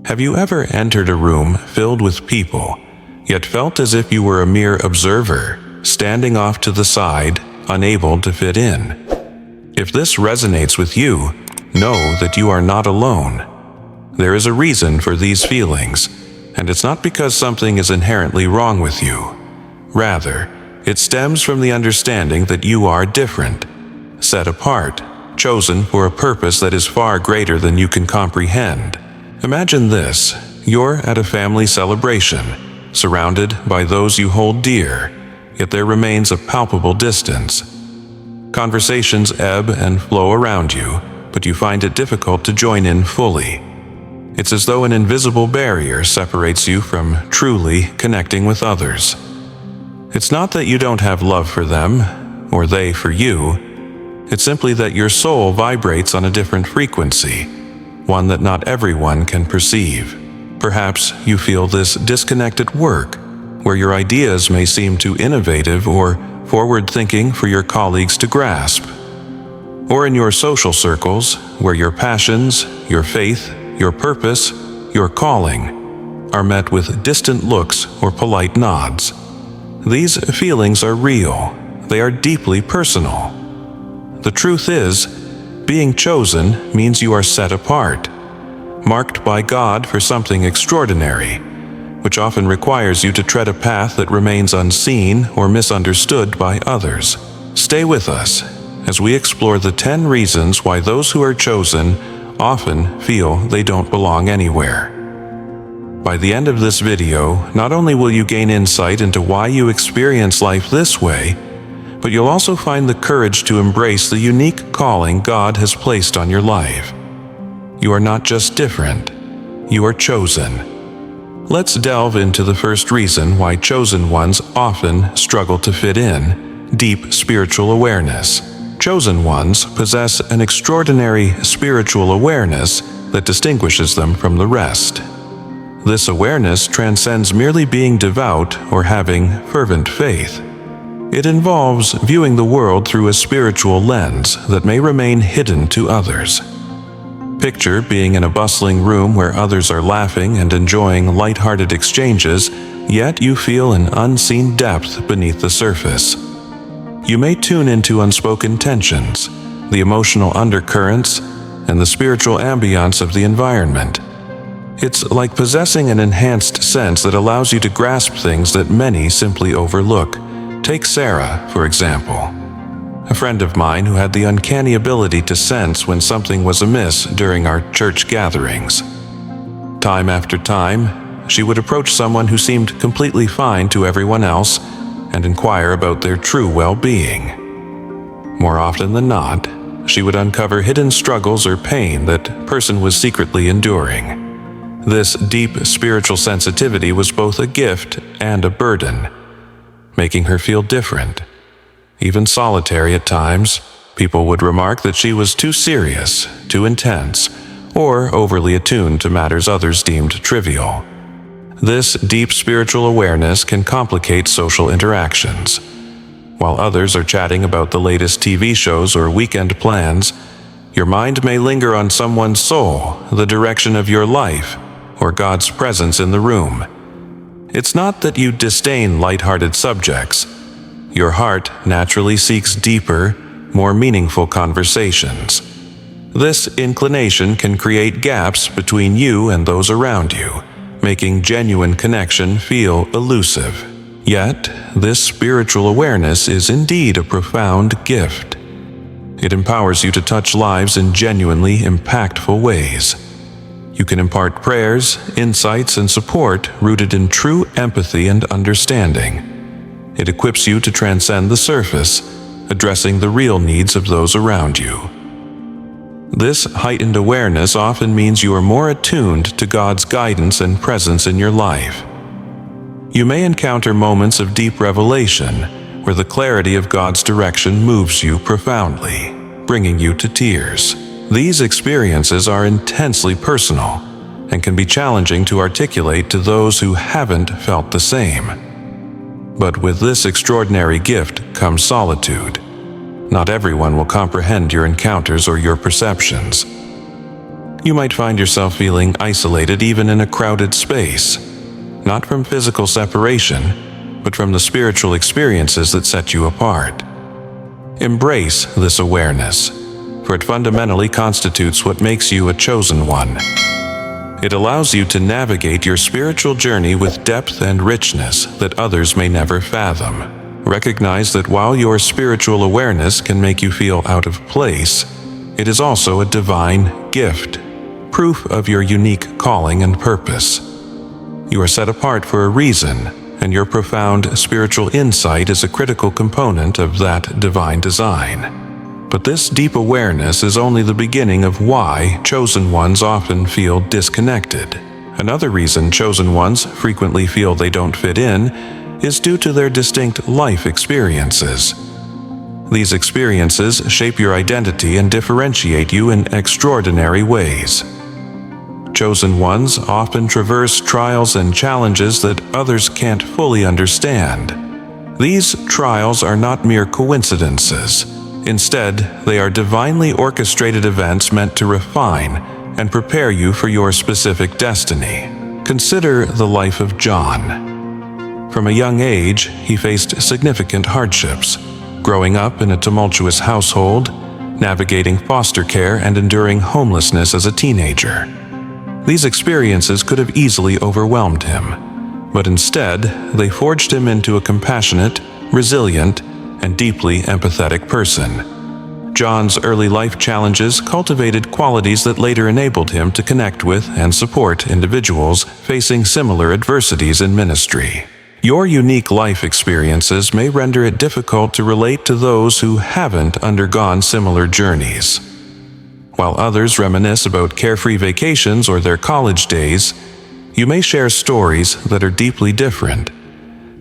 Have you ever entered a room filled with people, yet felt as if you were a mere observer, standing off to the side, unable to fit in? If this resonates with you, know that you are not alone. There is a reason for these feelings, and it's not because something is inherently wrong with you. Rather, it stems from the understanding that you are different, set apart, chosen for a purpose that is far greater than you can comprehend. Imagine this: you're at a family celebration, surrounded by those you hold dear, yet there remains a palpable distance. Conversations ebb and flow around you, but you find it difficult to join in fully. It's as though an invisible barrier separates you from truly connecting with others. It's not that you don't have love for them, or they for you. It's simply that your soul vibrates on a different frequency, one that not everyone can perceive. Perhaps you feel this disconnect at work, where your ideas may seem too innovative or forward-thinking for your colleagues to grasp. Or in your social circles, where your passions, your faith, your purpose, your calling are met with distant looks or polite nods. These feelings are real. They are deeply personal. The truth is, being chosen means you are set apart, marked by God for something extraordinary, which often requires you to tread a path that remains unseen or misunderstood by others. Stay with us as we explore the 10 reasons why those who are chosen often feel they don't belong anywhere. By the end of this video, not only will you gain insight into why you experience life this way, but you'll also find the courage to embrace the unique calling God has placed on your life. You are not just different, you are chosen. Let's delve into the first reason why chosen ones often struggle to fit in: deep spiritual awareness. Chosen ones possess an extraordinary spiritual awareness that distinguishes them from the rest. This awareness transcends merely being devout or having fervent faith. It involves viewing the world through a spiritual lens that may remain hidden to others. Picture being in a bustling room where others are laughing and enjoying light-hearted exchanges, yet you feel an unseen depth beneath the surface. You may tune into unspoken tensions, the emotional undercurrents, and the spiritual ambiance of the environment. It's like possessing an enhanced sense that allows you to grasp things that many simply overlook. Take Sarah, for example, a friend of mine who had the uncanny ability to sense when something was amiss during our church gatherings. Time after time, she would approach someone who seemed completely fine to everyone else and inquire about their true well-being. More often than not, she would uncover hidden struggles or pain that person was secretly enduring. This deep spiritual sensitivity was both a gift and a burden, making her feel different. Even solitary at times, people would remark that she was too serious, too intense, or overly attuned to matters others deemed trivial. This deep spiritual awareness can complicate social interactions. While others are chatting about the latest TV shows or weekend plans, your mind may linger on someone's soul, the direction of your life, or God's presence in the room. It's not that you disdain light-hearted subjects. Your heart naturally seeks deeper, more meaningful conversations. This inclination can create gaps between you and those around you, making genuine connection feel elusive. Yet, this spiritual awareness is indeed a profound gift. It empowers you to touch lives in genuinely impactful ways. You can impart prayers, insights, and support rooted in true empathy and understanding. It equips you to transcend the surface, addressing the real needs of those around you. This heightened awareness often means you are more attuned to God's guidance and presence in your life. You may encounter moments of deep revelation, where the clarity of God's direction moves you profoundly, bringing you to tears. These experiences are intensely personal and can be challenging to articulate to those who haven't felt the same. But with this extraordinary gift comes solitude. Not everyone will comprehend your encounters or your perceptions. You might find yourself feeling isolated even in a crowded space, not from physical separation, but from the spiritual experiences that set you apart. Embrace this awareness, for it fundamentally constitutes what makes you a chosen one. It allows you to navigate your spiritual journey with depth and richness that others may never fathom. Recognize that while your spiritual awareness can make you feel out of place, it is also a divine gift, proof of your unique calling and purpose. You are set apart for a reason, and your profound spiritual insight is a critical component of that divine design. But this deep awareness is only the beginning of why chosen ones often feel disconnected. Another reason chosen ones frequently feel they don't fit in is due to their distinct life experiences. These experiences shape your identity and differentiate you in extraordinary ways. Chosen ones often traverse trials and challenges that others can't fully understand. These trials are not mere coincidences. Instead, they are divinely orchestrated events meant to refine and prepare you for your specific destiny. Consider the life of John. From a young age, he faced significant hardships, growing up in a tumultuous household, navigating foster care, and enduring homelessness as a teenager. These experiences could have easily overwhelmed him, but instead, they forged him into a compassionate, resilient, and deeply empathetic person. John's early life challenges cultivated qualities that later enabled him to connect with and support individuals facing similar adversities in ministry. Your unique life experiences may render it difficult to relate to those who haven't undergone similar journeys. While others reminisce about carefree vacations or their college days, you may share stories that are deeply different.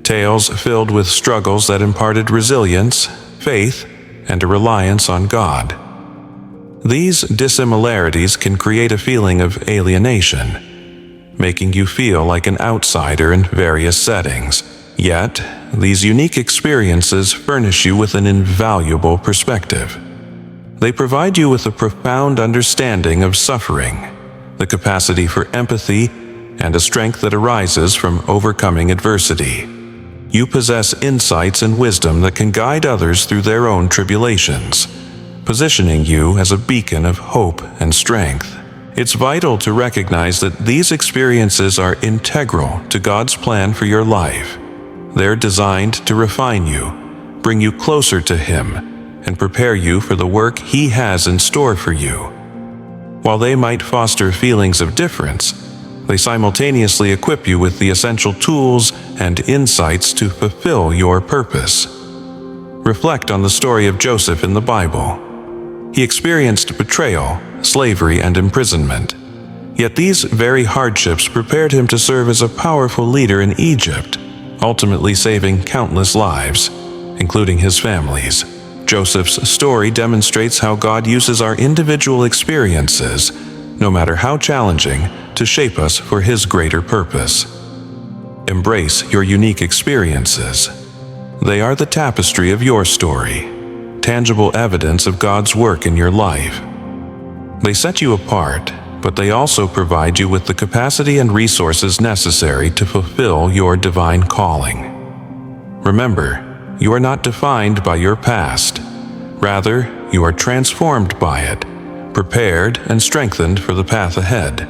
Tales filled with struggles that imparted resilience, faith, and a reliance on God. These dissimilarities can create a feeling of alienation, making you feel like an outsider in various settings. Yet, these unique experiences furnish you with an invaluable perspective. They provide you with a profound understanding of suffering, the capacity for empathy, and a strength that arises from overcoming adversity. You possess insights and wisdom that can guide others through their own tribulations, positioning you as a beacon of hope and strength. It's vital to recognize that these experiences are integral to God's plan for your life. They're designed to refine you, bring you closer to Him, and prepare you for the work He has in store for you. While they might foster feelings of difference, they simultaneously equip you with the essential tools and insights to fulfill your purpose. Reflect on the story of Joseph in the Bible. He experienced betrayal, slavery, and imprisonment. Yet these very hardships prepared him to serve as a powerful leader in Egypt, ultimately saving countless lives, including his family's. Joseph's story demonstrates how God uses our individual experiences, no matter how challenging, to shape us for His greater purpose. Embrace your unique experiences. They are the tapestry of your story, tangible evidence of God's work in your life. They set you apart, but they also provide you with the capacity and resources necessary to fulfill your divine calling. Remember, you are not defined by your past. Rather, you are transformed by it, prepared and strengthened for the path ahead.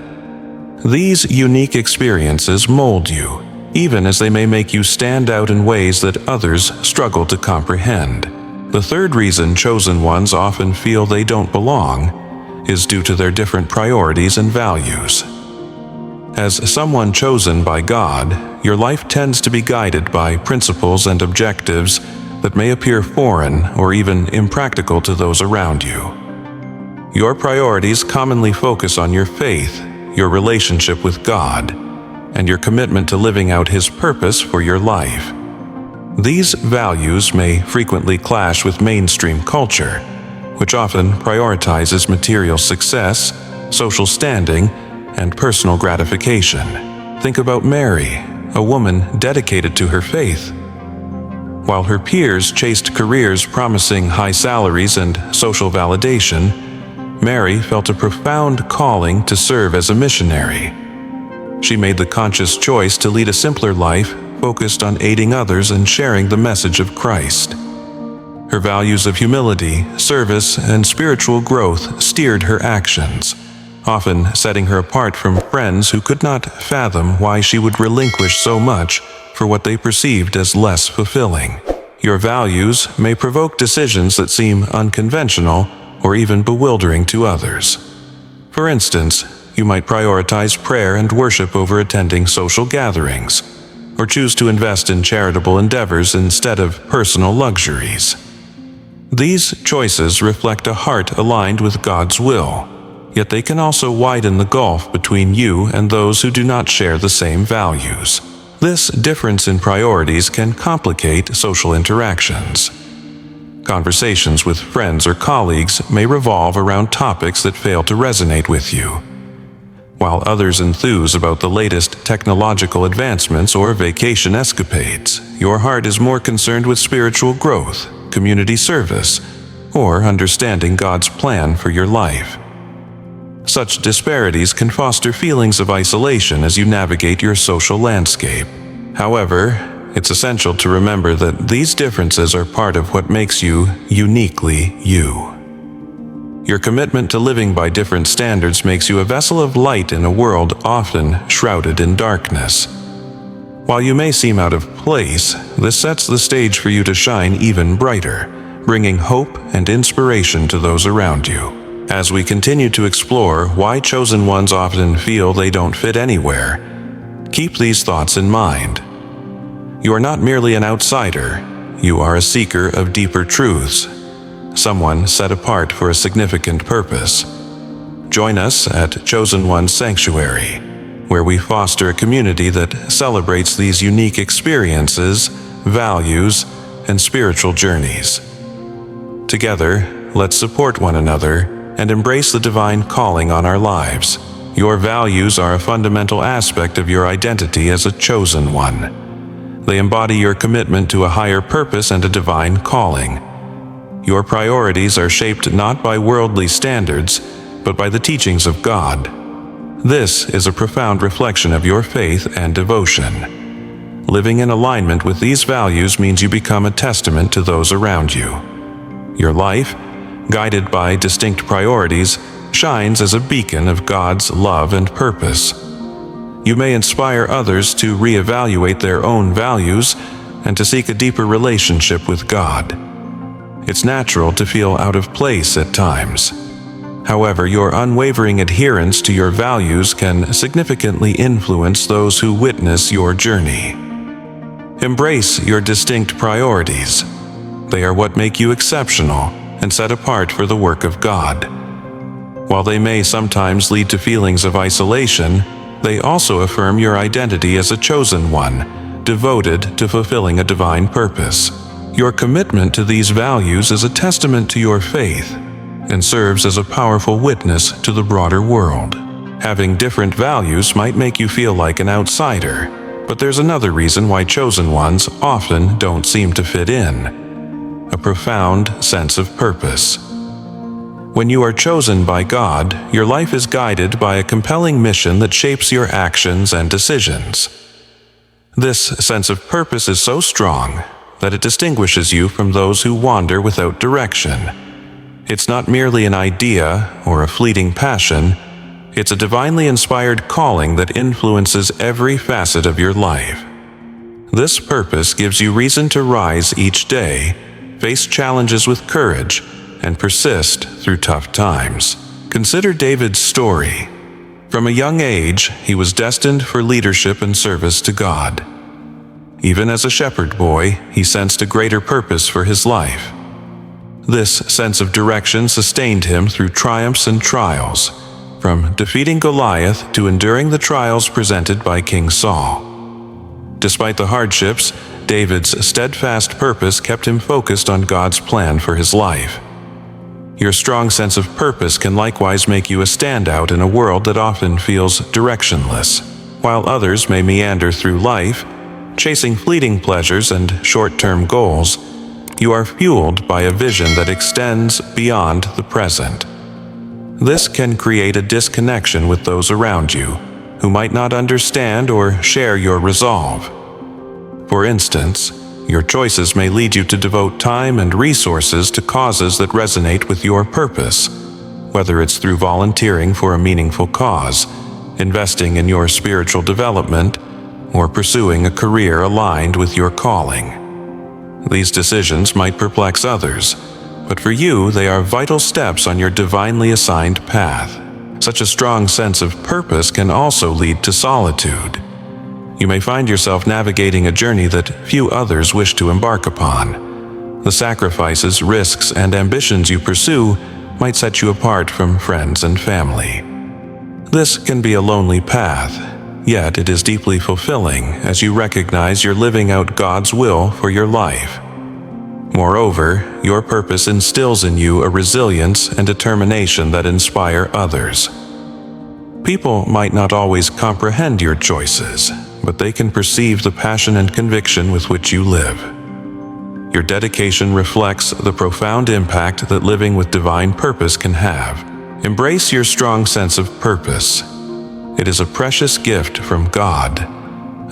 These unique experiences mold you, even as they may make you stand out in ways that others struggle to comprehend. The third reason chosen ones often feel they don't belong is due to their different priorities and values. As someone chosen by God, your life tends to be guided by principles and objectives that may appear foreign or even impractical to those around you. Your priorities commonly focus on your faith, your relationship with God, and your commitment to living out His purpose for your life. These values may frequently clash with mainstream culture, which often prioritizes material success, social standing, and personal gratification. Think about Mary, a woman dedicated to her faith. While her peers chased careers promising high salaries and social validation, Mary felt a profound calling to serve as a missionary. She made the conscious choice to lead a simpler life, focused on aiding others and sharing the message of Christ. Her values of humility, service, and spiritual growth steered her actions, often setting her apart from friends who could not fathom why she would relinquish so much for what they perceived as less fulfilling. Your values may provoke decisions that seem unconventional or even bewildering to others. For instance, you might prioritize prayer and worship over attending social gatherings, or choose to invest in charitable endeavors instead of personal luxuries. These choices reflect a heart aligned with God's will, yet they can also widen the gulf between you and those who do not share the same values. This difference in priorities can complicate social interactions. Conversations with friends or colleagues may revolve around topics that fail to resonate with you. While others enthuse about the latest technological advancements or vacation escapades, your heart is more concerned with spiritual growth, community service, or understanding God's plan for your life. Such disparities can foster feelings of isolation as you navigate your social landscape. However, it's essential to remember that these differences are part of what makes you uniquely you. Your commitment to living by different standards makes you a vessel of light in a world often shrouded in darkness. While you may seem out of place, this sets the stage for you to shine even brighter, bringing hope and inspiration to those around you. As we continue to explore why chosen ones often feel they don't fit anywhere, keep these thoughts in mind. You are not merely an outsider, you are a seeker of deeper truths, someone set apart for a significant purpose. Join us at Chosen One Sanctuary, where we foster a community that celebrates these unique experiences, values, and spiritual journeys. Together, let's support one another and embrace the divine calling on our lives. Your values are a fundamental aspect of your identity as a chosen one. They embody your commitment to a higher purpose and a divine calling. Your priorities are shaped not by worldly standards, but by the teachings of God. This is a profound reflection of your faith and devotion. Living in alignment with these values means you become a testament to those around you. Your life, guided by distinct priorities, shines as a beacon of God's love and purpose. You may inspire others to reevaluate their own values and to seek a deeper relationship with God. It's natural to feel out of place at times. However, your unwavering adherence to your values can significantly influence those who witness your journey. Embrace your distinct priorities. They are what make you exceptional and set apart for the work of God. While they may sometimes lead to feelings of isolation, they also affirm your identity as a chosen one, devoted to fulfilling a divine purpose. Your commitment to these values is a testament to your faith and serves as a powerful witness to the broader world. Having different values might make you feel like an outsider, but there's another reason why chosen ones often don't seem to fit in: a profound sense of purpose. When you are chosen by God, your life is guided by a compelling mission that shapes your actions and decisions. This sense of purpose is so strong that it distinguishes you from those who wander without direction. It's not merely an idea or a fleeting passion, it's a divinely inspired calling that influences every facet of your life. This purpose gives you reason to rise each day, face challenges with courage, and persist through tough times. Consider David's story. From a young age, he was destined for leadership and service to God. Even as a shepherd boy, he sensed a greater purpose for his life. This sense of direction sustained him through triumphs and trials, from defeating Goliath to enduring the trials presented by King Saul. Despite the hardships, David's steadfast purpose kept him focused on God's plan for his life. Your strong sense of purpose can likewise make you a standout in a world that often feels directionless. While others may meander through life, chasing fleeting pleasures and short-term goals, you are fueled by a vision that extends beyond the present. This can create a disconnection with those around you, who might not understand or share your resolve. For instance, your choices may lead you to devote time and resources to causes that resonate with your purpose, whether it's through volunteering for a meaningful cause, investing in your spiritual development, or pursuing a career aligned with your calling. These decisions might perplex others, but for you they are vital steps on your divinely assigned path. Such a strong sense of purpose can also lead to solitude. You may find yourself navigating a journey that few others wish to embark upon. The sacrifices, risks, and ambitions you pursue might set you apart from friends and family. This can be a lonely path, yet it is deeply fulfilling as you recognize you're living out God's will for your life. Moreover, your purpose instills in you a resilience and determination that inspire others. People might not always comprehend your choices, but they can perceive the passion and conviction with which you live. Your dedication reflects the profound impact that living with divine purpose can have. Embrace your strong sense of purpose. It is a precious gift from God,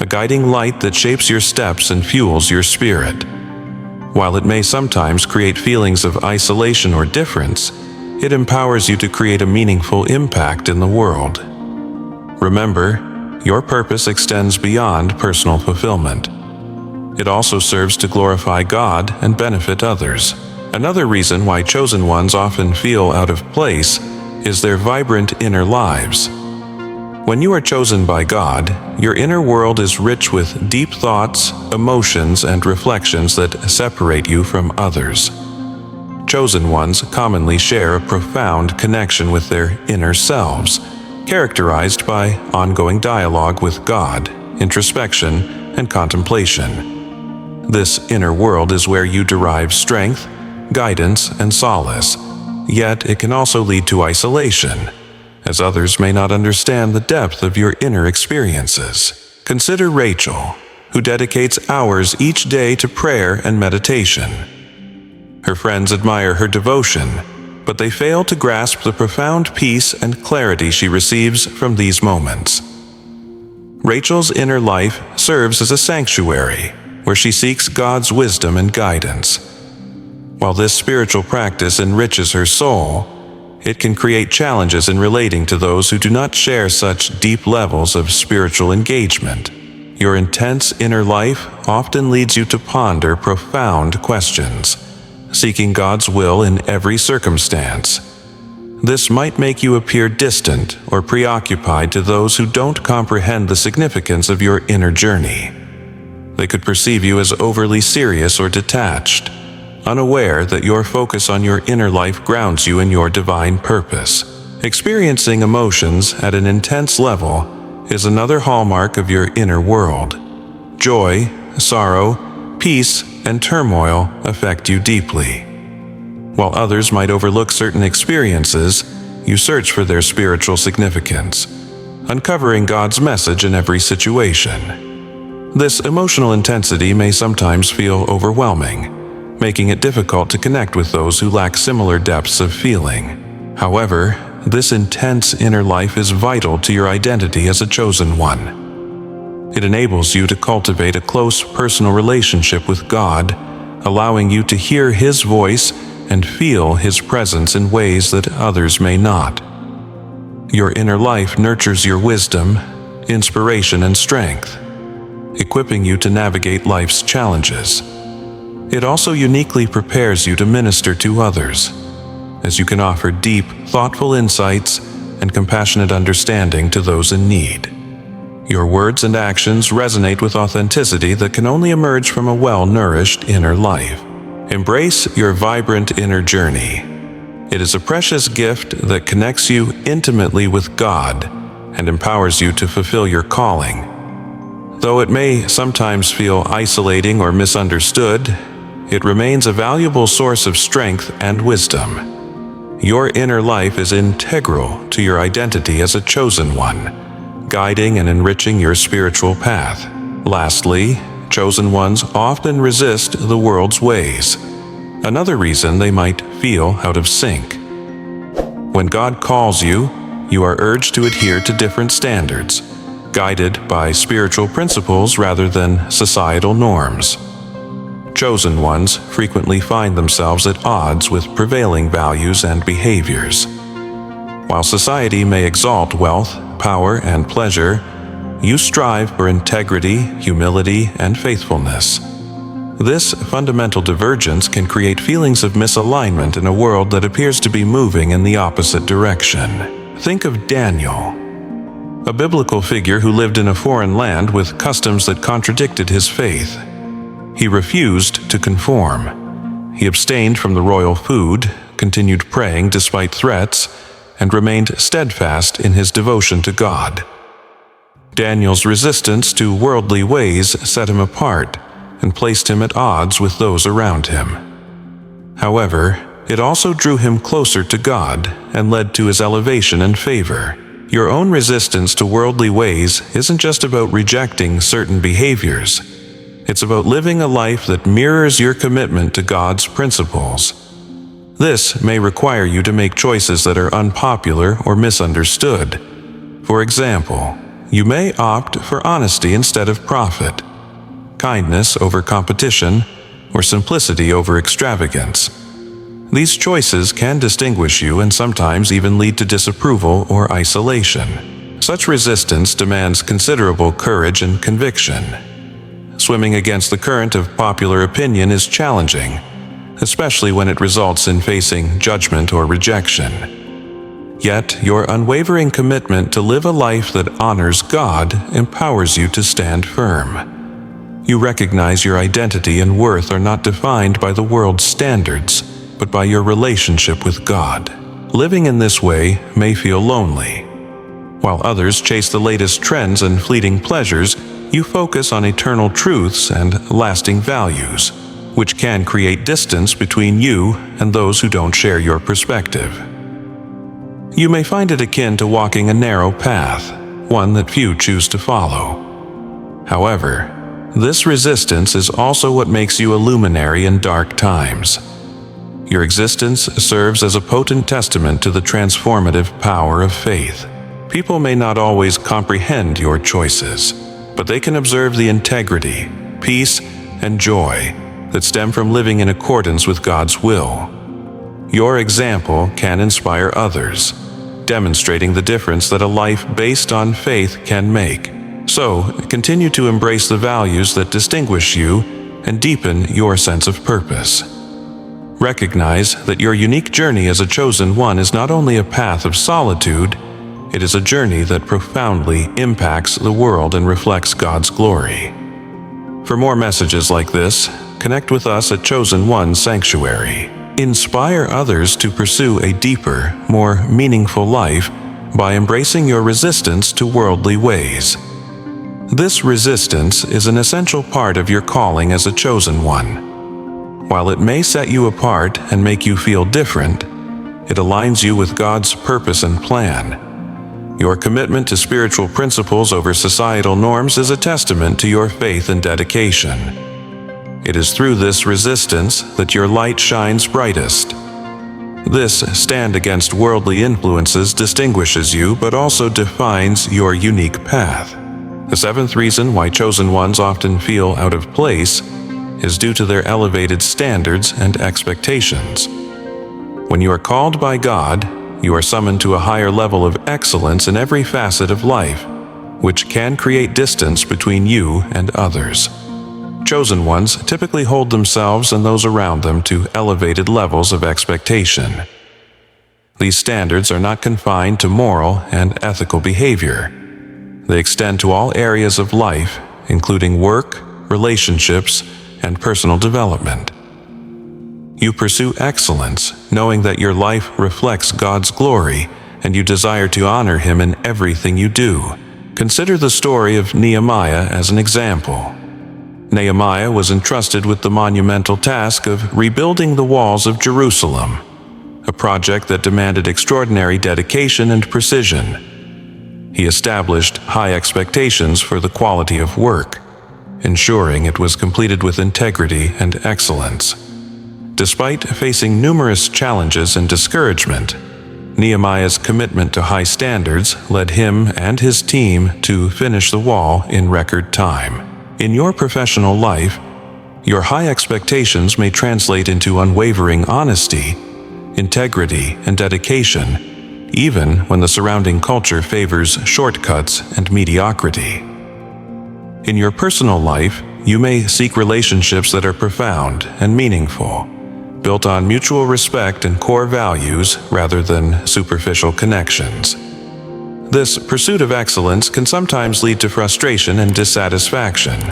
a guiding light that shapes your steps and fuels your spirit. While it may sometimes create feelings of isolation or difference, it empowers you to create a meaningful impact in the world. Remember, your purpose extends beyond personal fulfillment. It also serves to glorify God and benefit others. Another reason why chosen ones often feel out of place is their vibrant inner lives. When you are chosen by God, your inner world is rich with deep thoughts, emotions, and reflections that separate you from others. Chosen ones commonly share a profound connection with their inner selves, characterized by ongoing dialogue with God, introspection, and contemplation. This inner world is where you derive strength, guidance, and solace, yet it can also lead to isolation, as others may not understand the depth of your inner experiences. Consider Rachel, who dedicates hours each day to prayer and meditation. Her friends admire her devotion, but they fail to grasp the profound peace and clarity she receives from these moments. Rachel's inner life serves as a sanctuary where she seeks God's wisdom and guidance. While this spiritual practice enriches her soul, it can create challenges in relating to those who do not share such deep levels of spiritual engagement. Your intense inner life often leads you to ponder profound questions, seeking God's will in every circumstance. This might make you appear distant or preoccupied to those who don't comprehend the significance of your inner journey. They could perceive you as overly serious or detached, unaware that your focus on your inner life grounds you in your divine purpose. Experiencing emotions at an intense level is another hallmark of your inner world. Joy, sorrow, peace, and turmoil affect you deeply. While others might overlook certain experiences, you search for their spiritual significance, uncovering God's message in every situation. This emotional intensity may sometimes feel overwhelming, making it difficult to connect with those who lack similar depths of feeling. However, this intense inner life is vital to your identity as a chosen one. It enables you to cultivate a close personal relationship with God, allowing you to hear His voice and feel His presence in ways that others may not. Your inner life nurtures your wisdom, inspiration, and strength, equipping you to navigate life's challenges. It also uniquely prepares you to minister to others, as you can offer deep, thoughtful insights and compassionate understanding to those in need. Your words and actions resonate with authenticity that can only emerge from a well-nourished inner life. Embrace your vibrant inner journey. It is a precious gift that connects you intimately with God and empowers you to fulfill your calling. Though it may sometimes feel isolating or misunderstood, it remains a valuable source of strength and wisdom. Your inner life is integral to your identity as a chosen one, guiding and enriching your spiritual path. Lastly, chosen ones often resist the world's ways, another reason they might feel out of sync. When God calls you, you are urged to adhere to different standards, guided by spiritual principles rather than societal norms. Chosen ones frequently find themselves at odds with prevailing values and behaviors. While society may exalt wealth, power, and pleasure, you strive for integrity, humility, and faithfulness. This fundamental divergence can create feelings of misalignment in a world that appears to be moving in the opposite direction. Think of Daniel, a biblical figure who lived in a foreign land with customs that contradicted his faith. He refused to conform. He abstained from the royal food, continued praying despite threats, and remained steadfast in his devotion to God. Daniel's resistance to worldly ways set him apart and placed him at odds with those around him. However, it also drew him closer to God and led to his elevation and favor. Your own resistance to worldly ways isn't just about rejecting certain behaviors. It's about living a life that mirrors your commitment to God's principles. This may require you to make choices that are unpopular or misunderstood. For example, you may opt for honesty instead of profit, kindness over competition, or simplicity over extravagance. These choices can distinguish you and sometimes even lead to disapproval or isolation. Such resistance demands considerable courage and conviction. Swimming against the current of popular opinion is challenging, especially when it results in facing judgment or rejection. Yet, your unwavering commitment to live a life that honors God empowers you to stand firm. You recognize your identity and worth are not defined by the world's standards, but by your relationship with God. Living in this way may feel lonely. While others chase the latest trends and fleeting pleasures, you focus on eternal truths and lasting values, which can create distance between you and those who don't share your perspective. You may find it akin to walking a narrow path, one that few choose to follow. However, this resistance is also what makes you a luminary in dark times. Your existence serves as a potent testament to the transformative power of faith. People may not always comprehend your choices, but they can observe the integrity, peace, and joy that stem from living in accordance with God's will. Your example can inspire others, demonstrating the difference that a life based on faith can make. So, continue to embrace the values that distinguish you and deepen your sense of purpose. Recognize that your unique journey as a chosen one is not only a path of solitude, it is a journey that profoundly impacts the world and reflects God's glory. For more messages like this, connect with us at Chosen One Sanctuary. Inspire others to pursue a deeper, more meaningful life by embracing your resistance to worldly ways. This resistance is an essential part of your calling as a chosen one. While it may set you apart and make you feel different, it aligns you with God's purpose and plan. Your commitment to spiritual principles over societal norms is a testament to your faith and dedication. It is through this resistance that your light shines brightest. This stand against worldly influences distinguishes you but also defines your unique path. The seventh reason why chosen ones often feel out of place is due to their elevated standards and expectations. When you are called by God, you are summoned to a higher level of excellence in every facet of life, which can create distance between you and others. Chosen ones typically hold themselves and those around them to elevated levels of expectation. These standards are not confined to moral and ethical behavior. They extend to all areas of life, including work, relationships, and personal development. You pursue excellence, knowing that your life reflects God's glory and you desire to honor Him in everything you do. Consider the story of Nehemiah as an example. Nehemiah was entrusted with the monumental task of rebuilding the walls of Jerusalem, a project that demanded extraordinary dedication and precision. He established high expectations for the quality of work, ensuring it was completed with integrity and excellence. Despite facing numerous challenges and discouragement, Nehemiah's commitment to high standards led him and his team to finish the wall in record time. In your professional life, your high expectations may translate into unwavering honesty, integrity, and dedication, even when the surrounding culture favors shortcuts and mediocrity. In your personal life, you may seek relationships that are profound and meaningful, built on mutual respect and core values rather than superficial connections. This pursuit of excellence can sometimes lead to frustration and dissatisfaction,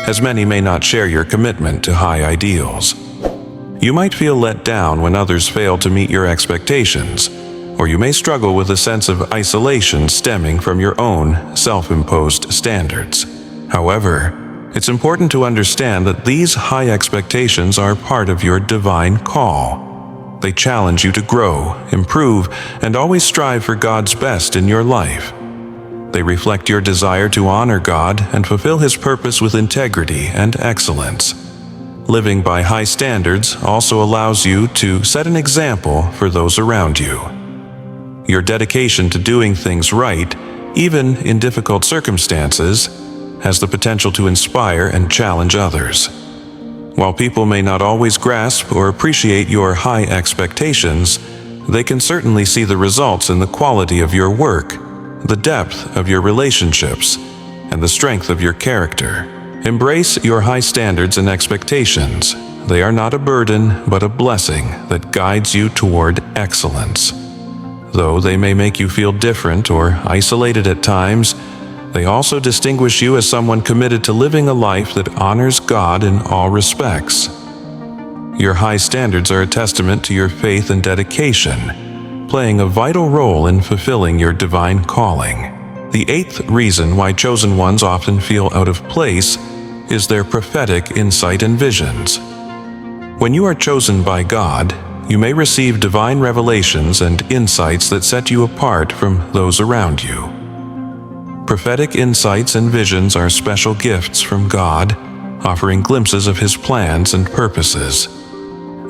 as many may not share your commitment to high ideals. You might feel let down when others fail to meet your expectations, or you may struggle with a sense of isolation stemming from your own self-imposed standards. However, it's important to understand that these high expectations are part of your divine call. They challenge you to grow, improve, and always strive for God's best in your life. They reflect your desire to honor God and fulfill His purpose with integrity and excellence. Living by high standards also allows you to set an example for those around you. Your dedication to doing things right, even in difficult circumstances, has the potential to inspire and challenge others. While people may not always grasp or appreciate your high expectations, they can certainly see the results in the quality of your work, the depth of your relationships, and the strength of your character. Embrace your high standards and expectations. They are not a burden, but a blessing that guides you toward excellence. Though they may make you feel different or isolated at times, they also distinguish you as someone committed to living a life that honors God in all respects. Your high standards are a testament to your faith and dedication, playing a vital role in fulfilling your divine calling. The eighth reason why chosen ones often feel out of place is their prophetic insight and visions. When you are chosen by God, you may receive divine revelations and insights that set you apart from those around you. Prophetic insights and visions are special gifts from God, offering glimpses of His plans and purposes.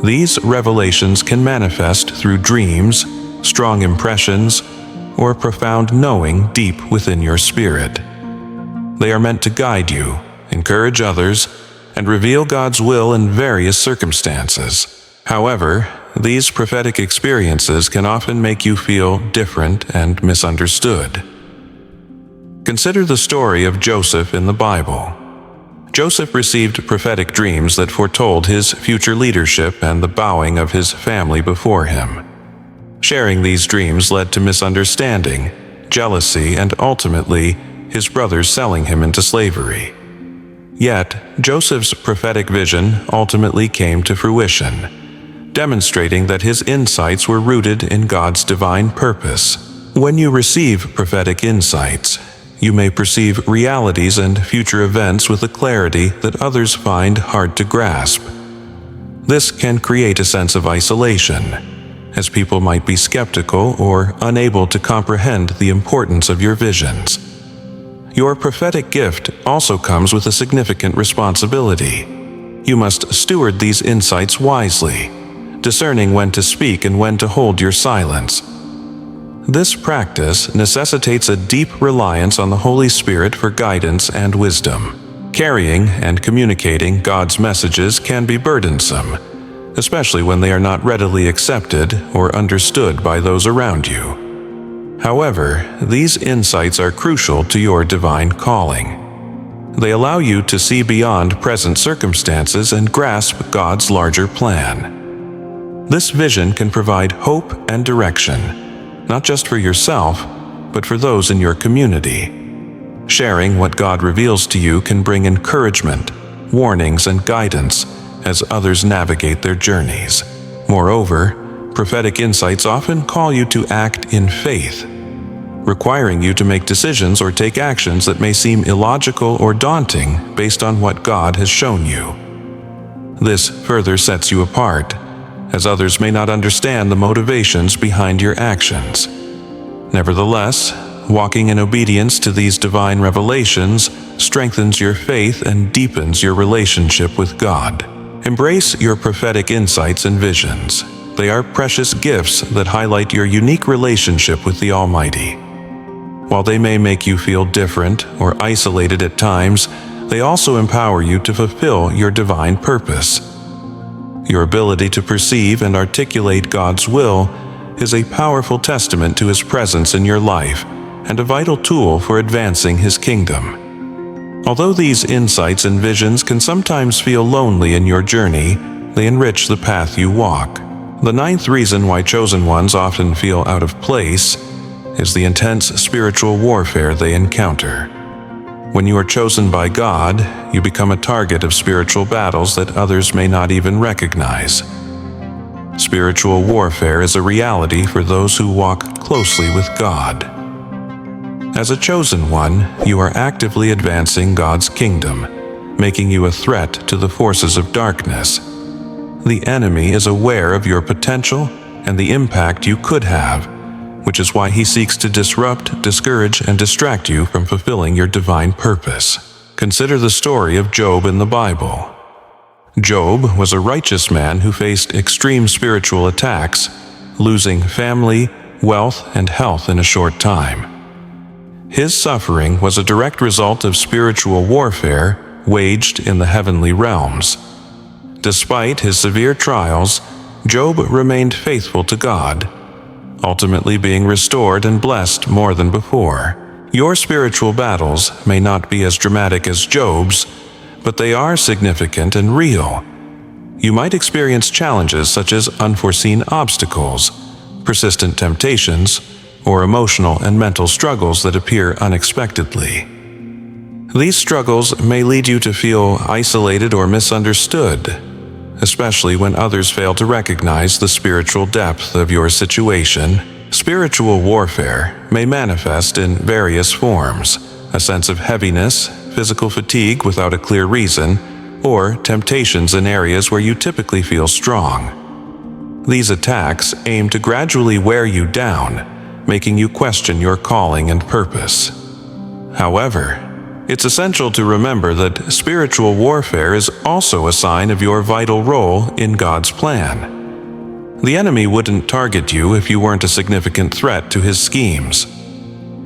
These revelations can manifest through dreams, strong impressions, or profound knowing deep within your spirit. They are meant to guide you, encourage others, and reveal God's will in various circumstances. However, these prophetic experiences can often make you feel different and misunderstood. Consider the story of Joseph in the Bible. Joseph received prophetic dreams that foretold his future leadership and the bowing of his family before him. Sharing these dreams led to misunderstanding, jealousy, and ultimately, his brothers selling him into slavery. Yet, Joseph's prophetic vision ultimately came to fruition, demonstrating that his insights were rooted in God's divine purpose. When you receive prophetic insights, you may perceive realities and future events with a clarity that others find hard to grasp. This can create a sense of isolation, as people might be skeptical or unable to comprehend the importance of your visions. Your prophetic gift also comes with a significant responsibility. You must steward these insights wisely, discerning when to speak and when to hold your silence. This practice necessitates a deep reliance on the Holy Spirit for guidance and wisdom. Carrying and communicating God's messages can be burdensome, especially when they are not readily accepted or understood by those around you. However, these insights are crucial to your divine calling. They allow you to see beyond present circumstances and grasp God's larger plan. This vision can provide hope and direction, not just for yourself, but for those in your community. Sharing what God reveals to you can bring encouragement, warnings, and guidance as others navigate their journeys. Moreover, prophetic insights often call you to act in faith, requiring you to make decisions or take actions that may seem illogical or daunting based on what God has shown you. This further sets you apart, as others may not understand the motivations behind your actions. Nevertheless, walking in obedience to these divine revelations strengthens your faith and deepens your relationship with God. Embrace your prophetic insights and visions. they are precious gifts that highlight your unique relationship with the Almighty. While they may make you feel different or isolated at times, they also empower you to fulfill your divine purpose. Your ability to perceive and articulate God's will is a powerful testament to His presence in your life and a vital tool for advancing His kingdom. Although these insights and visions can sometimes feel lonely in your journey, they enrich the path you walk. The ninth reason why chosen ones often feel out of place is the intense spiritual warfare they encounter. When you are chosen by God, you become a target of spiritual battles that others may not even recognize. Spiritual warfare is a reality for those who walk closely with God. As a chosen one, you are actively advancing God's kingdom, making you a threat to the forces of darkness. The enemy is aware of your potential and the impact you could have, which is why he seeks to disrupt, discourage, and distract you from fulfilling your divine purpose. Consider the story of Job in the Bible. Job was a righteous man who faced extreme spiritual attacks, losing family, wealth, and health in a short time. His suffering was a direct result of spiritual warfare waged in the heavenly realms. Despite his severe trials, Job remained faithful to God, ultimately being restored and blessed more than before. Your spiritual battles may not be as dramatic as Job's, but they are significant and real. You might experience challenges such as unforeseen obstacles, persistent temptations, or emotional and mental struggles that appear unexpectedly. These struggles may lead you to feel isolated or misunderstood, especially when others fail to recognize the spiritual depth of your situation. Spiritual warfare may manifest in various forms: a sense of heaviness, physical fatigue without a clear reason, or temptations in areas where you typically feel strong. These attacks aim to gradually wear you down, making you question your calling and purpose. However, it's essential to remember that spiritual warfare is also a sign of your vital role in God's plan. The enemy wouldn't target you if you weren't a significant threat to his schemes.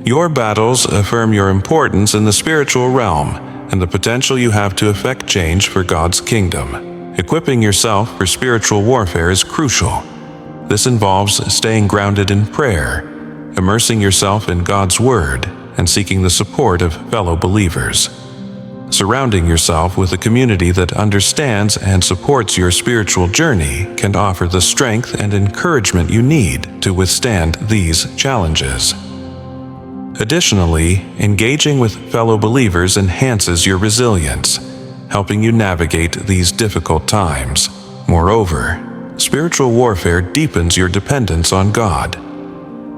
Your battles affirm your importance in the spiritual realm and the potential you have to effect change for God's kingdom. Equipping yourself for spiritual warfare is crucial. This involves staying grounded in prayer, immersing yourself in God's Word, and seeking the support of fellow believers. Surrounding yourself with a community that understands and supports your spiritual journey can offer the strength and encouragement you need to withstand these challenges. Additionally, engaging with fellow believers enhances your resilience, helping you navigate these difficult times. Moreover, spiritual warfare deepens your dependence on God.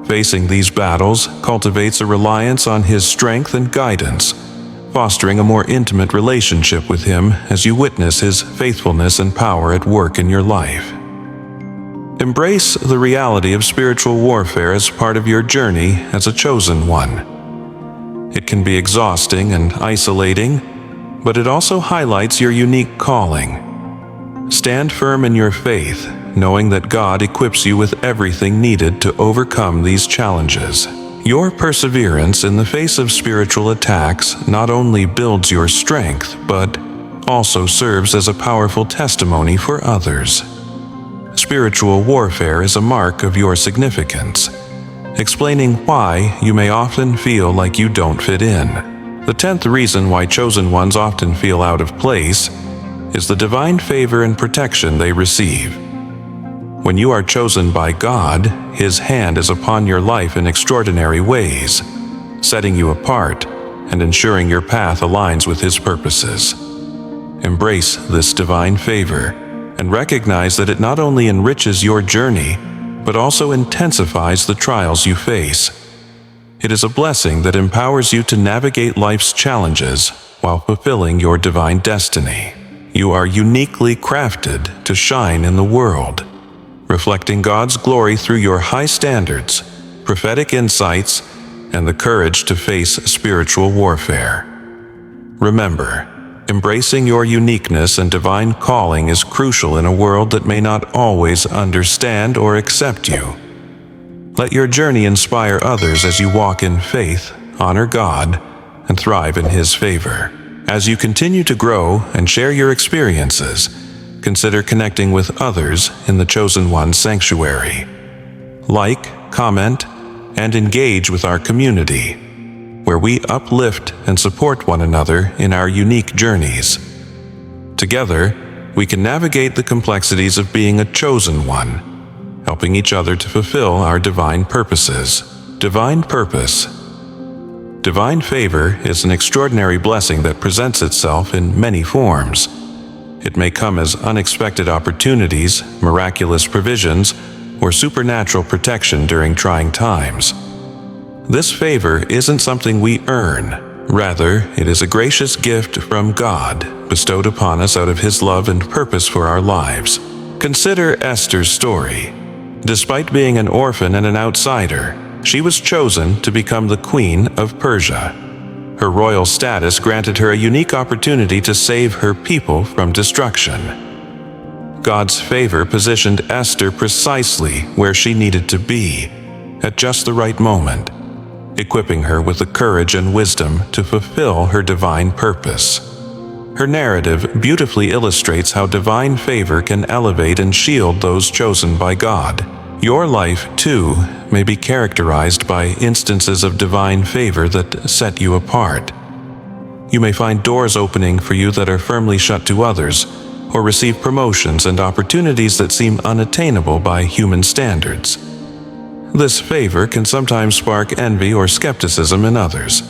Facing these battles cultivates a reliance on His strength and guidance, fostering a more intimate relationship with Him as you witness His faithfulness and power at work in your life. Embrace the reality of spiritual warfare as part of your journey as a chosen one. It can be exhausting and isolating, but it also highlights your unique calling. Stand firm in your faith, knowing that God equips you with everything needed to overcome these challenges. Your perseverance in the face of spiritual attacks not only builds your strength, but also serves as a powerful testimony for others. Spiritual warfare is a mark of your significance, explaining why you may often feel like you don't fit in. The 10th reason why chosen ones often feel out of place is the divine favor and protection they receive. When you are chosen by God, His hand is upon your life in extraordinary ways, setting you apart and ensuring your path aligns with His purposes. Embrace this divine favor and recognize that it not only enriches your journey, but also intensifies the trials you face. It is a blessing that empowers you to navigate life's challenges while fulfilling your divine destiny. You are uniquely crafted to shine in the world, reflecting God's glory through your high standards, prophetic insights, and the courage to face spiritual warfare. Remember, Embracing your uniqueness and divine calling is crucial in a world that may not always understand or accept you. Let your journey inspire others as you walk in faith, honor God, and thrive in His favor. As you continue to grow and share your experiences, consider connecting with others in the Chosen One Sanctuary. Like, comment, and engage with our community, where we uplift and support one another in our unique journeys. Together, we can navigate the complexities of being a chosen one, helping each other to fulfill our divine purposes. Divine purpose. Divine favor is an extraordinary blessing that presents itself in many forms. It may come as unexpected opportunities, miraculous provisions, or supernatural protection during trying times. This favor isn't something we earn. Rather, it is a gracious gift from God, bestowed upon us out of His love and purpose for our lives. Consider Esther's story. Despite being an orphan and an outsider, she was chosen to become the Queen of Persia. Her royal status granted her a unique opportunity to save her people from destruction. God's favor positioned Esther precisely where she needed to be, at just the right moment, equipping her with the courage and wisdom to fulfill her divine purpose. Her narrative beautifully illustrates how divine favor can elevate and shield those chosen by God. Your life, too, may be characterized by instances of divine favor that set you apart. You may find doors opening for you that are firmly shut to others, or receive promotions and opportunities that seem unattainable by human standards. This favor can sometimes spark envy or skepticism in others,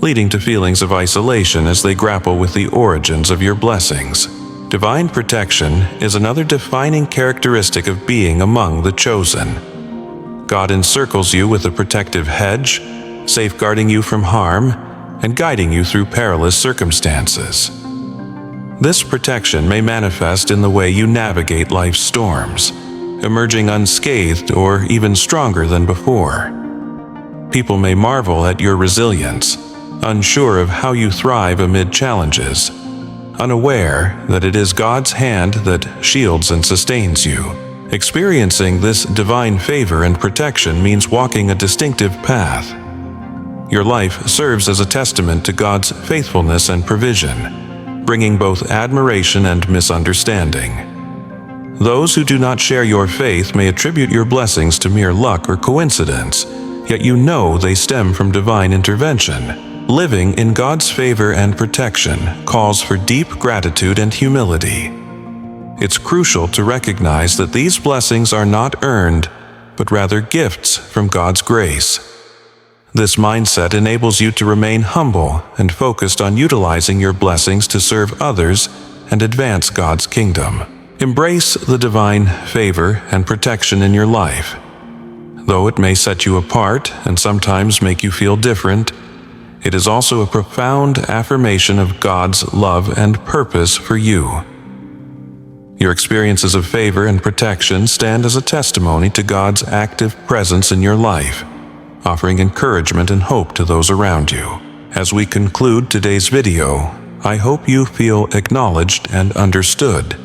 leading to feelings of isolation as they grapple with the origins of your blessings. Divine protection is another defining characteristic of being among the chosen. God encircles you with a protective hedge, safeguarding you from harm and guiding you through perilous circumstances. This protection may manifest in the way you navigate life's storms, emerging unscathed or even stronger than before. People may marvel at your resilience, unsure of how you thrive amid challenges, unaware that it is God's hand that shields and sustains you. Experiencing this divine favor and protection means walking a distinctive path. Your life serves as a testament to God's faithfulness and provision, bringing both admiration and misunderstanding. Those who do not share your faith may attribute your blessings to mere luck or coincidence, yet you know they stem from divine intervention. Living in God's favor and protection calls for deep gratitude and humility. It's crucial to recognize that these blessings are not earned, but rather gifts from God's grace. This mindset enables you to remain humble and focused on utilizing your blessings to serve others and advance God's kingdom. Embrace the divine favor and protection in your life. Though it may set you apart and sometimes make you feel different, it is also a profound affirmation of God's love and purpose for you. Your experiences of favor and protection stand as a testimony to God's active presence in your life, offering encouragement and hope to those around you. As we conclude today's video, I hope you feel acknowledged and understood.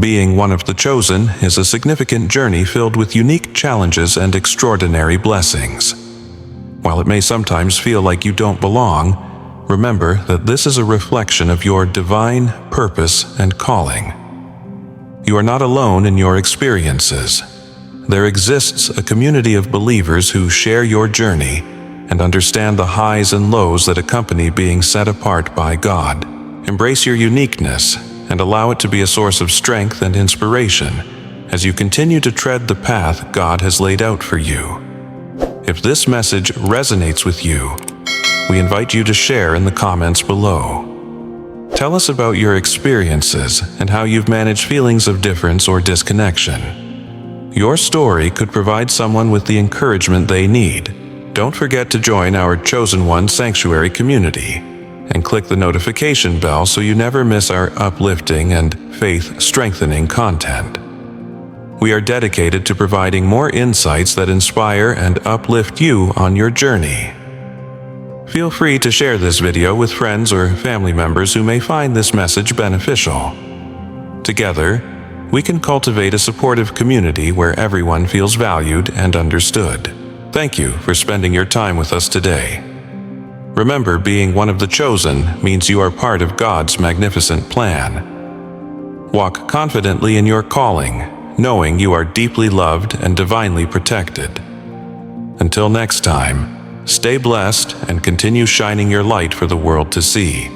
Being one of the chosen is a significant journey filled with unique challenges and extraordinary blessings. While it may sometimes feel like you don't belong, remember that this is a reflection of your divine purpose and calling. You are not alone in your experiences. There exists a community of believers who share your journey and understand the highs and lows that accompany being set apart by God. Embrace your uniqueness and allow it to be a source of strength and inspiration as you continue to tread the path God has laid out for you. If this message resonates with you, we invite you to share in the comments below. Tell us about your experiences and how you've managed feelings of difference or disconnection. Your story could provide someone with the encouragement they need. Don't forget to join our Chosen One Sanctuary community and click the notification bell so you never miss our uplifting and faith-strengthening content. We are dedicated to providing more insights that inspire and uplift you on your journey. Feel free to share this video with friends or family members who may find this message beneficial. Together, we can cultivate a supportive community where everyone feels valued and understood. Thank you for spending your time with us today. Remember, being one of the chosen means you are part of God's magnificent plan. Walk confidently in your calling, knowing you are deeply loved and divinely protected. Until next time, stay blessed and continue shining your light for the world to see.